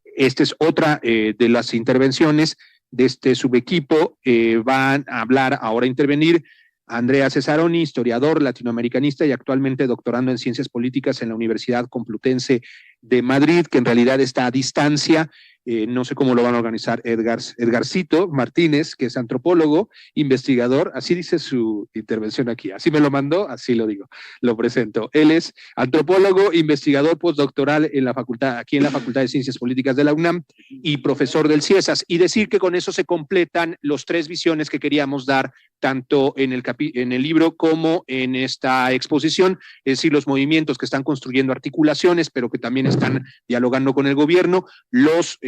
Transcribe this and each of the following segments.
Esta es otra de las intervenciones de este subequipo. Van a hablar, ahora a intervenir, Andrea Cesaroni, historiador latinoamericanista y actualmente doctorando en Ciencias Políticas en la Universidad Complutense de Madrid, que en realidad está a distancia. No sé cómo lo van a organizar Edgarcito Martínez, que es antropólogo, investigador, así dice su intervención aquí, así me lo mandó, así lo digo, lo presento. Él es antropólogo, investigador postdoctoral en la facultad, aquí en la Facultad de Ciencias Políticas de la UNAM y profesor del CIESAS. Y decir que con eso se completan los tres visiones que queríamos dar tanto en el libro como en esta exposición, es decir, los movimientos que están construyendo articulaciones, pero que también están dialogando con el gobierno, los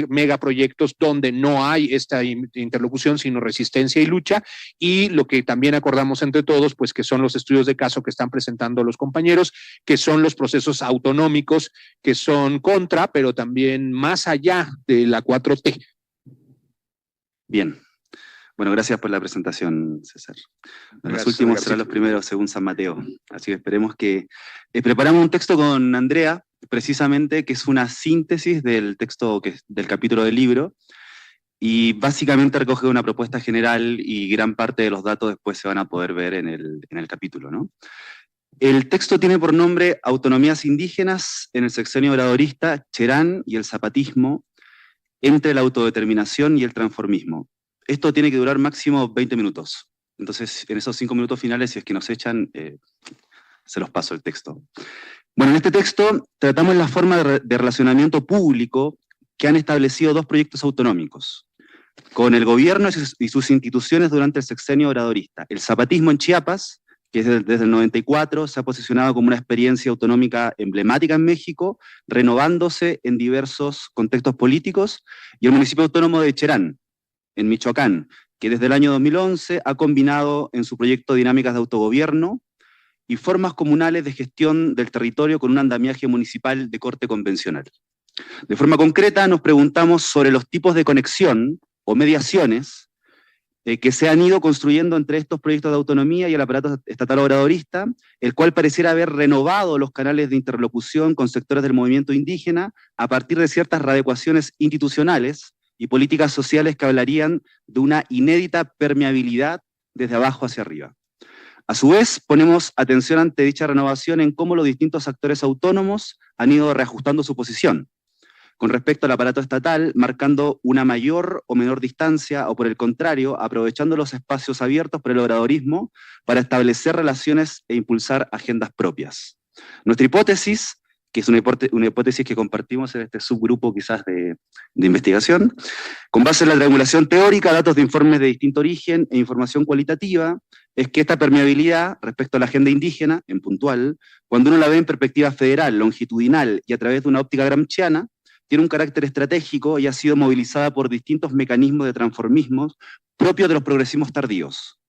megaproyectos donde no hay esta interlocución, sino resistencia y lucha, y lo que también acordamos entre todos, pues que son los estudios de caso que están presentando los compañeros, que son los procesos autonómicos, que son contra, pero también más allá de la 4T. Bien. Bueno, gracias por la presentación, César. Los últimos serán los primeros según San Mateo. Así que esperemos que... preparamos un texto con Andrea, precisamente, que es una síntesis del texto, del capítulo del libro, y básicamente recoge una propuesta general y gran parte de los datos después se van a poder ver en el capítulo, ¿no? El texto tiene por nombre Autonomías indígenas en el sexenio obradorista, Cherán y el zapatismo, entre la autodeterminación y el transformismo. Esto tiene que durar máximo 20 minutos. Entonces, en esos 5 minutos finales, si es que nos echan, se los paso el texto. Bueno, en este texto tratamos la forma de relacionamiento público que han establecido dos proyectos autonómicos con el gobierno y sus instituciones durante el sexenio obradorista. El zapatismo en Chiapas, que desde el 94 se ha posicionado como una experiencia autonómica emblemática en México, renovándose en diversos contextos políticos, y el municipio autónomo de Cherán, en Michoacán, que desde el año 2011 ha combinado en su proyecto dinámicas de autogobierno y formas comunales de gestión del territorio con un andamiaje municipal de corte convencional. De forma concreta, nos preguntamos sobre los tipos de conexión o mediaciones que se han ido construyendo entre estos proyectos de autonomía y el aparato estatal obradorista, el cual pareciera haber renovado los canales de interlocución con sectores del movimiento indígena a partir de ciertas readecuaciones institucionales y políticas sociales que hablarían de una inédita permeabilidad desde abajo hacia arriba. A su vez, ponemos atención ante dicha renovación en cómo los distintos actores autónomos han ido reajustando su posición con respecto al aparato estatal, marcando una mayor o menor distancia, o por el contrario, aprovechando los espacios abiertos por el obradorismo para establecer relaciones e impulsar agendas propias. Nuestra hipótesis, que es una hipótesis que compartimos en este subgrupo quizás de investigación, con base en la triangulación teórica, datos de informes de distinto origen e información cualitativa, es que esta permeabilidad respecto a la agenda indígena, en puntual, cuando uno la ve en perspectiva federal, longitudinal y a través de una óptica gramsciana, tiene un carácter estratégico y ha sido movilizada por distintos mecanismos de transformismos propios de los progresismos tardíos,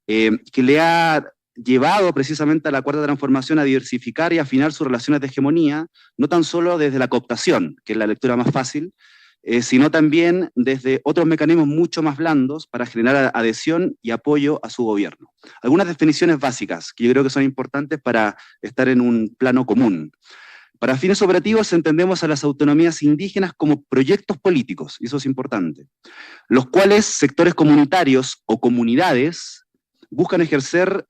que le ha llevado precisamente a la Cuarta Transformación a diversificar y afinar sus relaciones de hegemonía, no tan solo desde la cooptación, que es la lectura más fácil, sino también desde otros mecanismos mucho más blandos para generar adhesión y apoyo a su gobierno. Algunas definiciones básicas que yo creo que son importantes para estar en un plano común. Para fines operativos entendemos a las autonomías indígenas como proyectos políticos, y eso es importante, los cuales sectores comunitarios o comunidades buscan ejercer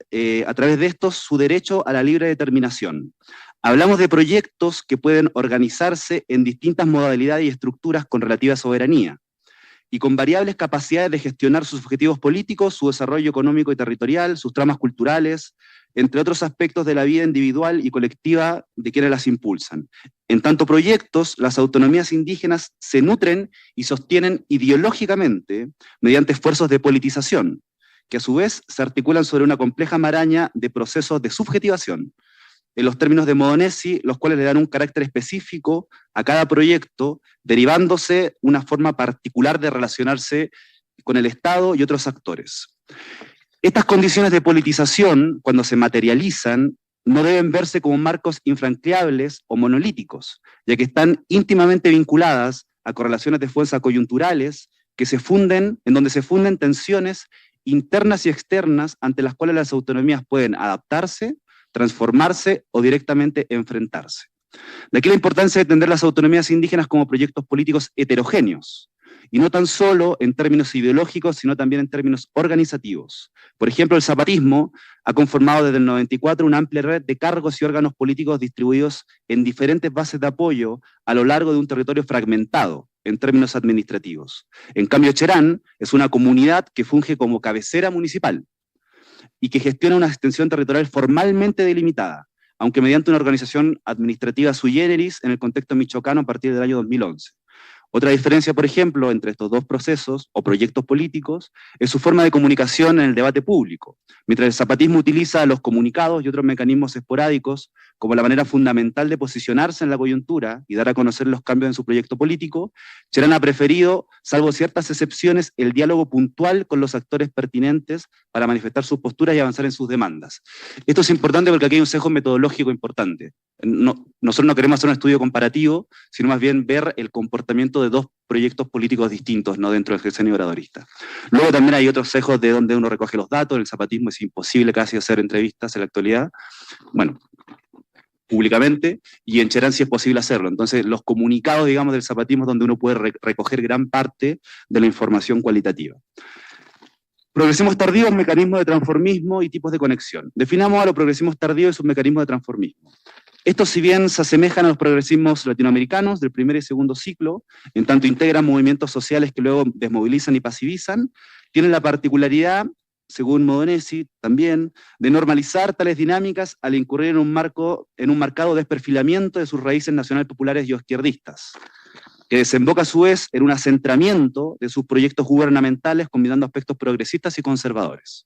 a través de estos su derecho a la libre determinación. Hablamos de proyectos que pueden organizarse en distintas modalidades y estructuras con relativa soberanía, y con variables capacidades de gestionar sus objetivos políticos, su desarrollo económico y territorial, sus tramas culturales, entre otros aspectos de la vida individual y colectiva de quienes las impulsan. En tanto proyectos, las autonomías indígenas se nutren y sostienen ideológicamente mediante esfuerzos de politización, que a su vez se articulan sobre una compleja maraña de procesos de subjetivación, en los términos de Modenesi, los cuales le dan un carácter específico a cada proyecto, derivándose una forma particular de relacionarse con el Estado y otros actores. Estas condiciones de politización, cuando se materializan, no deben verse como marcos infranqueables o monolíticos, ya que están íntimamente vinculadas a correlaciones de fuerza coyunturales que se funden, en donde se funden tensiones internas y externas ante las cuales las autonomías pueden adaptarse, transformarse o directamente enfrentarse. De aquí la importancia de entender las autonomías indígenas como proyectos políticos heterogéneos, y no tan solo en términos ideológicos, sino también en términos organizativos. Por ejemplo, el zapatismo ha conformado desde el 94 una amplia red de cargos y órganos políticos distribuidos en diferentes bases de apoyo a lo largo de un territorio fragmentado en términos administrativos. En cambio, Cherán es una comunidad que funge como cabecera municipal y que gestiona una extensión territorial formalmente delimitada, aunque mediante una organización administrativa sui generis en el contexto michoacano a partir del año 2011. Otra diferencia, por ejemplo, entre estos dos procesos o proyectos políticos es su forma de comunicación en el debate público. Mientras el zapatismo utiliza los comunicados y otros mecanismos esporádicos como la manera fundamental de posicionarse en la coyuntura y dar a conocer los cambios en su proyecto político, Cherán ha preferido, salvo ciertas excepciones, el diálogo puntual con los actores pertinentes para manifestar sus posturas y avanzar en sus demandas. Esto es importante porque aquí hay un sesgo metodológico importante. Nosotros no queremos hacer un estudio comparativo, sino más bien ver el comportamiento de dos proyectos políticos distintos, ¿no?, dentro del sexenio obradorista. Luego también hay otros sesgos de donde uno recoge los datos. En el zapatismo es imposible casi hacer entrevistas en la actualidad, bueno, públicamente, y en Cherán sí es posible hacerlo. Entonces, los comunicados, digamos, del zapatismo es donde uno puede recoger gran parte de la información cualitativa. Progresismos tardíos, mecanismos de transformismo y tipos de conexión. Definamos a los progresismos tardíos y sus mecanismos de transformismo. Estos, si bien se asemejan a los progresismos latinoamericanos del primer y segundo ciclo, en tanto integran movimientos sociales que luego desmovilizan y pasivizan, tienen la particularidad, según Modonesi también, de normalizar tales dinámicas al incurrir en un marcado desperfilamiento de sus raíces nacional populares y izquierdistas, que desemboca a su vez en un acentramiento de sus proyectos gubernamentales combinando aspectos progresistas y conservadores.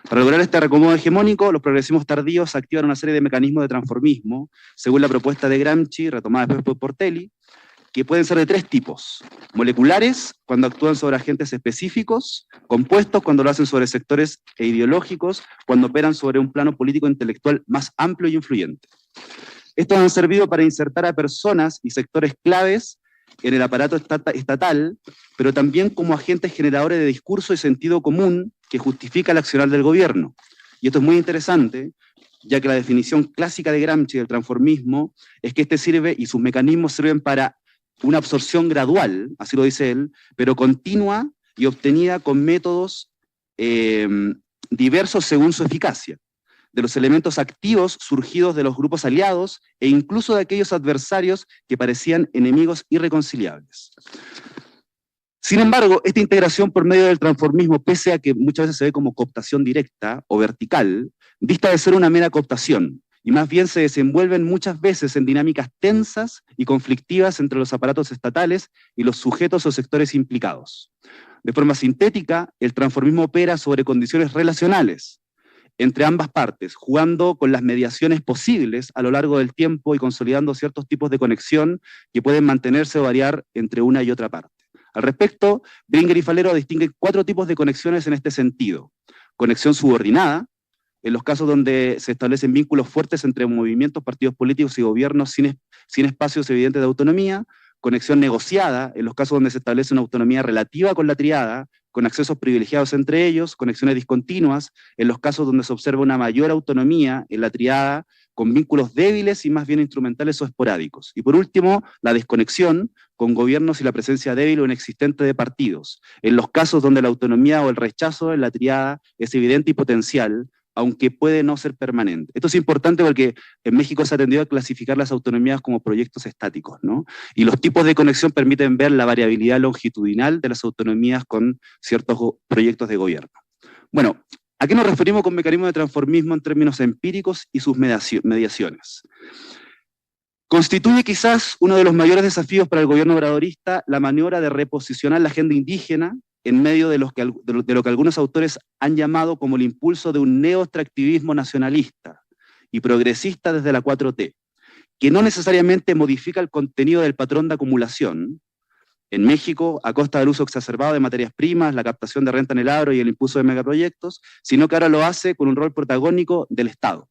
Para lograr este reacomodo hegemónico, los progresismos tardíos activan una serie de mecanismos de transformismo, según la propuesta de Gramsci, retomada después por Portelli, que pueden ser de tres tipos: moleculares, cuando actúan sobre agentes específicos; compuestos, cuando lo hacen sobre sectores e ideológicos, cuando operan sobre un plano político-intelectual más amplio y influyente. Estos han servido para insertar a personas y sectores claves en el aparato estatal, pero también como agentes generadores de discurso y sentido común que justifica el accionar del gobierno. Y esto es muy interesante, ya que la definición clásica de Gramsci del transformismo es que este sirve y sus mecanismos sirven para una absorción gradual, así lo dice él, pero continua y obtenida con métodos diversos según su eficacia, de los elementos activos surgidos de los grupos aliados e incluso de aquellos adversarios que parecían enemigos irreconciliables. Sin embargo, esta integración por medio del transformismo, pese a que muchas veces se ve como cooptación directa o vertical, dista de ser una mera cooptación, y más bien se desenvuelven muchas veces en dinámicas tensas y conflictivas entre los aparatos estatales y los sujetos o sectores implicados. De forma sintética, el transformismo opera sobre condiciones relacionales entre ambas partes, jugando con las mediaciones posibles a lo largo del tiempo y consolidando ciertos tipos de conexión que pueden mantenerse o variar entre una y otra parte. Al respecto, Bringer y Falero distinguen 4 tipos de conexiones en este sentido: conexión subordinada, en los casos donde se establecen vínculos fuertes entre movimientos, partidos políticos y gobiernos sin espacios evidentes de autonomía; conexión negociada, en los casos donde se establece una autonomía relativa con la triada, con accesos privilegiados entre ellos; conexiones discontinuas, en los casos donde se observa una mayor autonomía en la triada, con vínculos débiles y más bien instrumentales o esporádicos. Y por último, la desconexión, con gobiernos y la presencia débil o inexistente de partidos, en los casos donde la autonomía o el rechazo en la triada es evidente y potencial, aunque puede no ser permanente. Esto es importante porque en México se ha tendido a clasificar las autonomías como proyectos estáticos, ¿no? Y los tipos de conexión permiten ver la variabilidad longitudinal de las autonomías con ciertos proyectos de gobierno. Bueno, ¿a qué nos referimos con mecanismos de transformismo en términos empíricos y sus mediaciones? Constituye quizás uno de los mayores desafíos para el gobierno obradorista la maniobra de reposicionar la agenda indígena en medio de lo que algunos autores han llamado como el impulso de un neoextractivismo nacionalista y progresista desde la 4T, que no necesariamente modifica el contenido del patrón de acumulación en México a costa del uso exacerbado de materias primas, la captación de renta en el agro y el impulso de megaproyectos, sino que ahora lo hace con un rol protagónico del Estado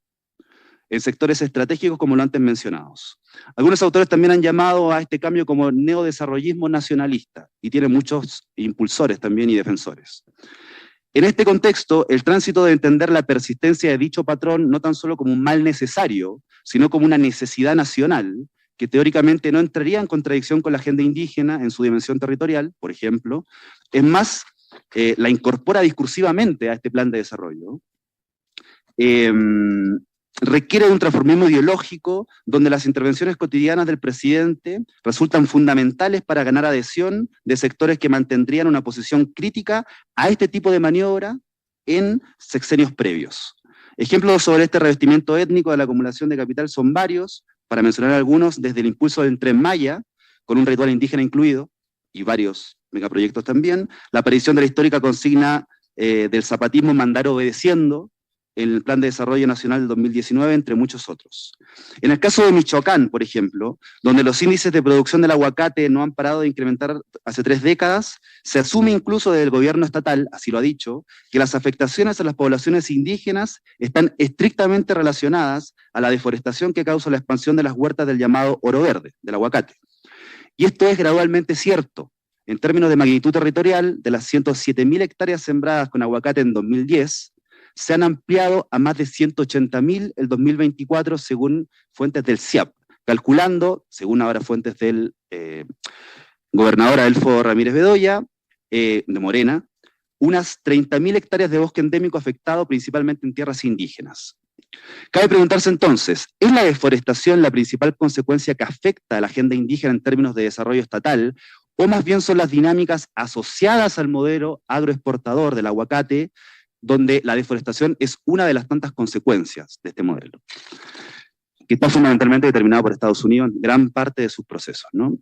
en sectores estratégicos como lo antes mencionados. Algunos autores también han llamado a este cambio como neodesarrollismo nacionalista, y tiene muchos impulsores también y defensores. En este contexto, el tránsito de entender la persistencia de dicho patrón no tan solo como un mal necesario, sino como una necesidad nacional, que teóricamente no entraría en contradicción con la agenda indígena en su dimensión territorial, por ejemplo. Es más, la incorpora discursivamente a este plan de desarrollo. Requiere de un transformismo ideológico donde las intervenciones cotidianas del presidente resultan fundamentales para ganar adhesión de sectores que mantendrían una posición crítica a este tipo de maniobra en sexenios previos. Ejemplos sobre este revestimiento étnico de la acumulación de capital son varios, para mencionar algunos, desde el impulso del Tren Maya, con un ritual indígena incluido, y varios megaproyectos también, la aparición de la histórica consigna del zapatismo mandar obedeciendo, en el Plan de Desarrollo Nacional del 2019, entre muchos otros. En el caso de Michoacán, por ejemplo, donde los índices de producción del aguacate no han parado de incrementar hace 3 décadas, se asume incluso desde el gobierno estatal, así lo ha dicho, que las afectaciones a las poblaciones indígenas están estrictamente relacionadas a la deforestación que causa la expansión de las huertas del llamado oro verde, del aguacate. Y esto es gradualmente cierto. En términos de magnitud territorial, de las 107.000 hectáreas sembradas con aguacate en 2010, se han ampliado a más de 180.000 el 2024 según fuentes del CIAP, calculando, según ahora fuentes del gobernador Adelfo Ramírez Bedoya, de Morena, unas 30.000 hectáreas de bosque endémico afectado principalmente en tierras indígenas. Cabe preguntarse entonces, ¿es la deforestación la principal consecuencia que afecta a la agenda indígena en términos de desarrollo estatal, o más bien son las dinámicas asociadas al modelo agroexportador del aguacate, donde la deforestación es una de las tantas consecuencias de este modelo, que está fundamentalmente determinado por Estados Unidos en gran parte de sus procesos, ¿no?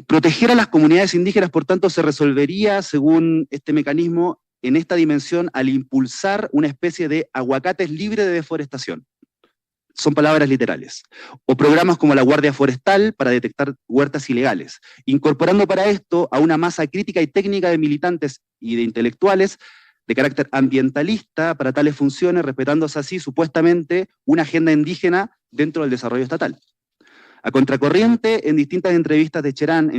Proteger a las comunidades indígenas, por tanto, se resolvería, según este mecanismo, en esta dimensión al impulsar una especie de aguacates libre de deforestación. Son palabras literales. O programas como la Guardia Forestal para detectar huertas ilegales, incorporando para esto a una masa crítica y técnica de militantes y de intelectuales de carácter ambientalista para tales funciones, respetándose así supuestamente una agenda indígena dentro del desarrollo estatal. A contracorriente, en distintas entrevistas de Cherán,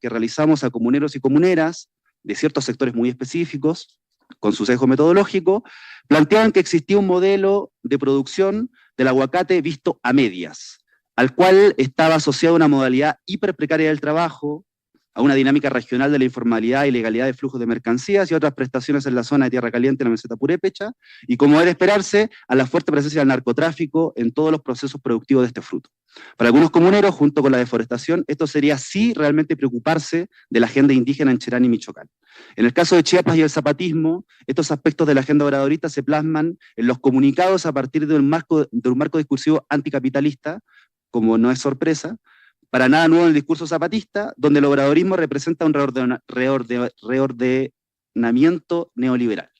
que realizamos a comuneros y comuneras de ciertos sectores muy específicos, con su sesgo metodológico, planteaban que existía un modelo de producción del aguacate visto a medias, al cual estaba asociada una modalidad hiperprecaria del trabajo, a una dinámica regional de la informalidad y ilegalidad de flujos de mercancías y otras prestaciones en la zona de Tierra Caliente, en la meseta purépecha, y como era de esperarse, a la fuerte presencia del narcotráfico en todos los procesos productivos de este fruto. Para algunos comuneros, junto con la deforestación, esto sería sí realmente preocuparse de la agenda indígena en Cherán y Michoacán. En el caso de Chiapas y el zapatismo, estos aspectos de la agenda obradorista se plasman en los comunicados a partir de un marco discursivo anticapitalista, como no es sorpresa, para nada nuevo en el discurso zapatista, donde el obradorismo representa un reordenamiento neoliberal.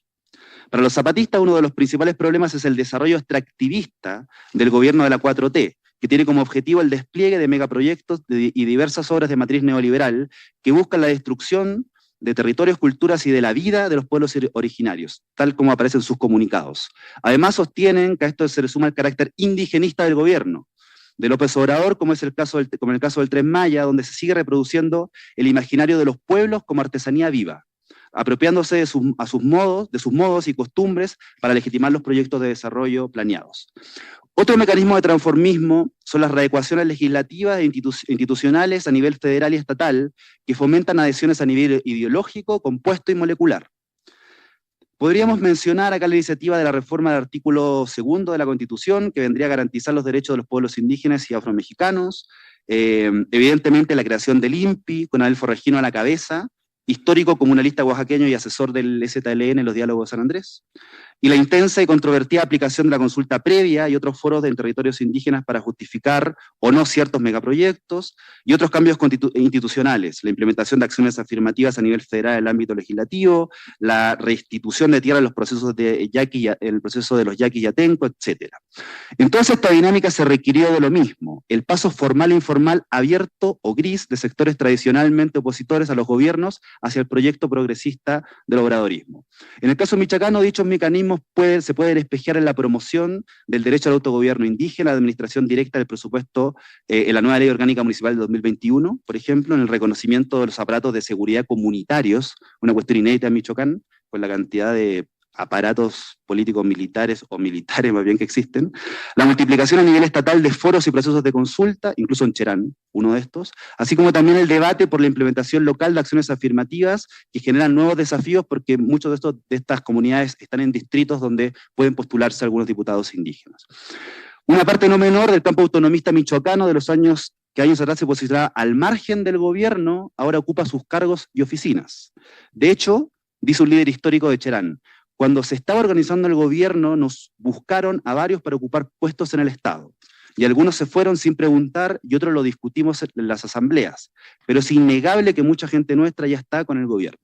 Para los zapatistas, uno de los principales problemas es el desarrollo extractivista del gobierno de la 4T, que tiene como objetivo el despliegue de megaproyectos y diversas obras de matriz neoliberal que buscan la destrucción de territorios, culturas y de la vida de los pueblos originarios, tal como aparece en sus comunicados. Además, sostienen que a esto se le suma el carácter indigenista del gobierno de López Obrador, como es el caso del Tren Maya, donde se sigue reproduciendo el imaginario de los pueblos como artesanía viva, apropiándose de sus modos y costumbres para legitimar los proyectos de desarrollo planeados. Otro mecanismo de transformismo son las readecuaciones legislativas e institucionales a nivel federal y estatal que fomentan adhesiones a nivel ideológico, compuesto y molecular. Podríamos mencionar acá la iniciativa de la reforma del artículo 2 de la Constitución, que vendría a garantizar los derechos de los pueblos indígenas y afromexicanos, evidentemente la creación del INPI, con Adelfo Regino a la cabeza, histórico comunalista oaxaqueño y asesor del EZLN en los diálogos de San Andrés, y la intensa y controvertida aplicación de la consulta previa y otros foros en territorios indígenas para justificar o no ciertos megaproyectos, y otros cambios institucionales, la implementación de acciones afirmativas a nivel federal en el ámbito legislativo, la restitución de tierra en los procesos en el proceso de los yaquis y atenco, etc. En toda esta dinámica se requirió de lo mismo, el paso formal e informal abierto o gris de sectores tradicionalmente opositores a los gobiernos hacia el proyecto progresista del obradorismo. En el caso michoacano, dichos mecanismos se pueden espejear en la promoción del derecho al autogobierno indígena, la administración directa del presupuesto en la nueva ley orgánica municipal de 2021, por ejemplo, en el reconocimiento de los aparatos de seguridad comunitarios, una cuestión inédita en Michoacán, con la cantidad de aparatos políticos militares o militares más bien que existen, la multiplicación a nivel estatal de foros y procesos de consulta, incluso en Cherán, uno de estos, así como también el debate por la implementación local de acciones afirmativas que generan nuevos desafíos porque muchos de estas comunidades están en distritos donde pueden postularse algunos diputados indígenas. Una parte no menor del campo autonomista michoacano de los años que años atrás se posicionaba al margen del gobierno, ahora ocupa sus cargos y oficinas. De hecho, dice un líder histórico de Cherán, cuando se estaba organizando el gobierno, nos buscaron a varios para ocupar puestos en el Estado. Y algunos se fueron sin preguntar y otros lo discutimos en las asambleas. Pero es innegable que mucha gente nuestra ya está con el gobierno.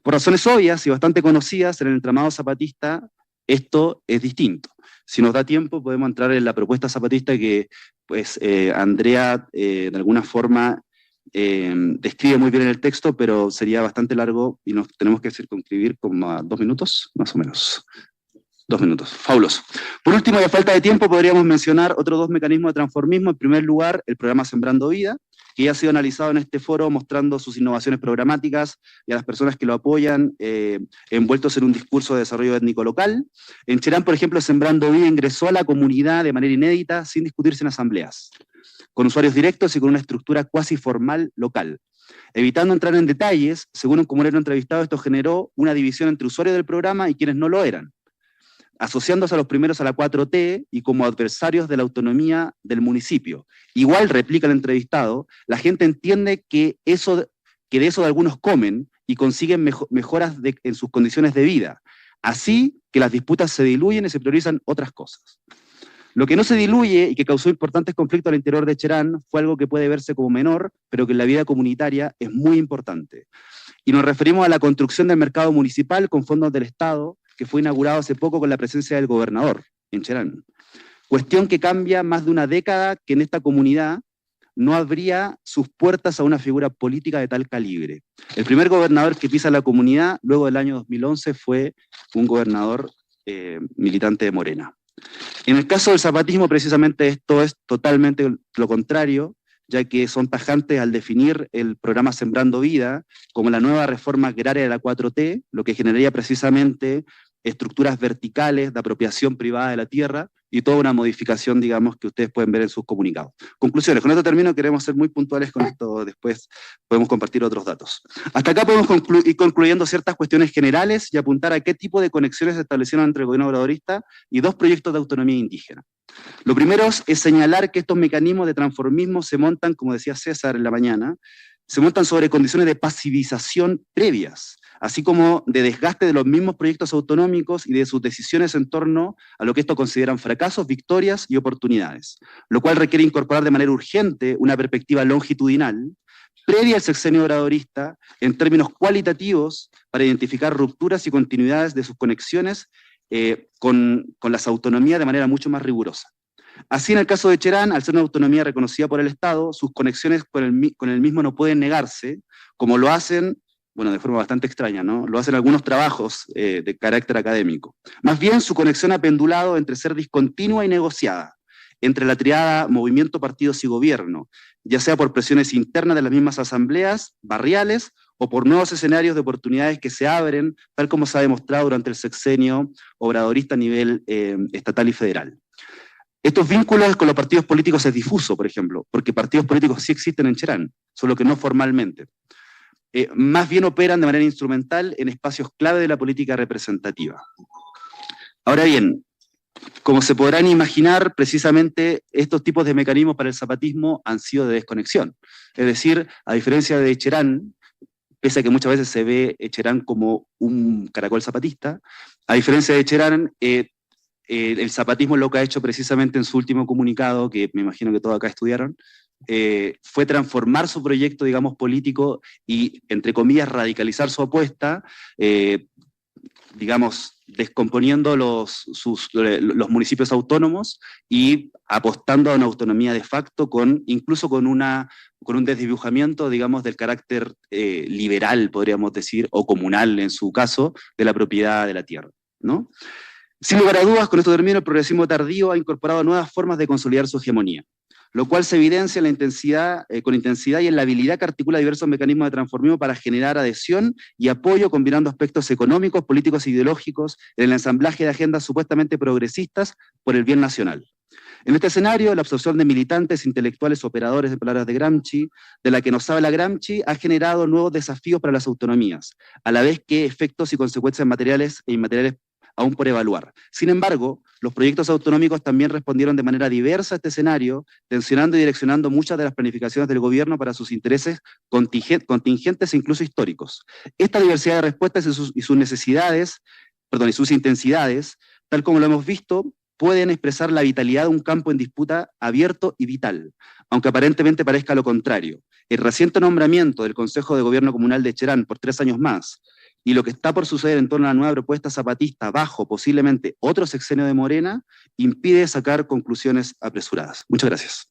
Por razones obvias y bastante conocidas en el entramado zapatista, esto es distinto. Si nos da tiempo, podemos entrar en la propuesta zapatista que pues, Andrea de alguna forma describe muy bien en el texto, pero sería bastante largo y nos tenemos que circunscribir como a 2 minutos, más o menos. 2 minutos, fabuloso. Por último, y a falta de tiempo, podríamos mencionar otros 2 mecanismos de transformismo. En primer lugar, el programa Sembrando Vida, que ya ha sido analizado en este foro mostrando sus innovaciones programáticas y a las personas que lo apoyan envueltos en un discurso de desarrollo étnico local. En Cherán, por ejemplo, Sembrando Vida ingresó a la comunidad de manera inédita sin discutirse en asambleas, con usuarios directos y con una estructura cuasi formal local. Evitando entrar en detalles, según un comunero entrevistado, esto generó una división entre usuarios del programa y quienes no lo eran, asociándose a los primeros a la 4T y como adversarios de la autonomía del municipio. Igual, replica el entrevistado, la gente entiende que de eso de algunos comen y consiguen mejoras en sus condiciones de vida. Así que las disputas se diluyen y se priorizan otras cosas. Lo que no se diluye y que causó importantes conflictos al interior de Cherán fue algo que puede verse como menor, pero que en la vida comunitaria es muy importante. Y nos referimos a la construcción del mercado municipal con fondos del Estado, que fue inaugurado hace poco con la presencia del gobernador en Cherán. Cuestión que cambia más de una década que en esta comunidad no abría sus puertas a una figura política de tal calibre. El primer gobernador que pisa la comunidad, luego del año 2011, fue un gobernador militante de Morena. En el caso del zapatismo, precisamente esto es totalmente lo contrario, ya que son tajantes al definir el programa Sembrando Vida como la nueva reforma agraria de la 4T, lo que generaría precisamente estructuras verticales de apropiación privada de la tierra y toda una modificación, digamos, que ustedes pueden ver en sus comunicados. Conclusiones. Con esto termino, queremos ser muy puntuales con esto, después podemos compartir otros datos. Hasta acá podemos ir concluyendo ciertas cuestiones generales y apuntar a qué tipo de conexiones se establecieron entre el gobierno obradorista y 2 proyectos de autonomía indígena. Lo primero es señalar que estos mecanismos de transformismo se montan, como decía César en la mañana, se montan sobre condiciones de pasivización previas, así como de desgaste de los mismos proyectos autonómicos y de sus decisiones en torno a lo que estos consideran fracasos, victorias y oportunidades, lo cual requiere incorporar de manera urgente una perspectiva longitudinal, previa al sexenio obradorista, en términos cualitativos, para identificar rupturas y continuidades de sus conexiones con las autonomías de manera mucho más rigurosa. Así, en el caso de Cherán, al ser una autonomía reconocida por el Estado, sus conexiones con el mismo no pueden negarse, como lo hacen, bueno, de forma bastante extraña, ¿no? Lo hacen algunos trabajos de carácter académico. Más bien, su conexión ha pendulado entre ser discontinua y negociada, entre la triada movimiento, partidos y gobierno, ya sea por presiones internas de las mismas asambleas barriales o por nuevos escenarios de oportunidades que se abren, tal como se ha demostrado durante el sexenio obradorista a nivel estatal y federal. Estos vínculos con los partidos políticos es difuso, por ejemplo, porque partidos políticos sí existen en Cherán, solo que no formalmente. Más bien operan de manera instrumental en espacios clave de la política representativa. Ahora bien, como se podrán imaginar, precisamente estos tipos de mecanismos para el zapatismo han sido de desconexión. Es decir, a diferencia de Cherán, pese a que muchas veces se ve Cherán como un caracol zapatista, a diferencia de Cherán, el zapatismo lo que ha hecho precisamente en su último comunicado, que me imagino que todos acá estudiaron, fue transformar su proyecto, digamos, político y, entre comillas, radicalizar su apuesta, digamos, descomponiendo los municipios autónomos y apostando a una autonomía de facto, incluso con un desdibujamiento, digamos, del carácter liberal, podríamos decir, o comunal en su caso, de la propiedad de la tierra, ¿no? Sin lugar a dudas, con esto termino, el progresismo tardío ha incorporado nuevas formas de consolidar su hegemonía. lo cual se evidencia con intensidad y en la habilidad que articula diversos mecanismos de transformismo para generar adhesión y apoyo, combinando aspectos económicos, políticos e ideológicos en el ensamblaje de agendas supuestamente progresistas por el bien nacional. En este escenario, la absorción de militantes, intelectuales, operadores, de palabras de Gramsci, de la que nos habla Gramsci, ha generado nuevos desafíos para las autonomías, a la vez que efectos y consecuencias materiales e inmateriales aún por evaluar. Sin embargo, los proyectos autonómicos también respondieron de manera diversa a este escenario, tensionando y direccionando muchas de las planificaciones del gobierno para sus intereses contingentes e incluso históricos. Esta diversidad de respuestas y sus necesidades, y sus intensidades, tal como lo hemos visto, pueden expresar la vitalidad de un campo en disputa abierto y vital, aunque aparentemente parezca lo contrario. El reciente nombramiento del Consejo de Gobierno Comunal de Cherán por 3 años más, y lo que está por suceder en torno a la nueva propuesta zapatista bajo posiblemente otro sexenio de Morena, impide sacar conclusiones apresuradas. Muchas gracias.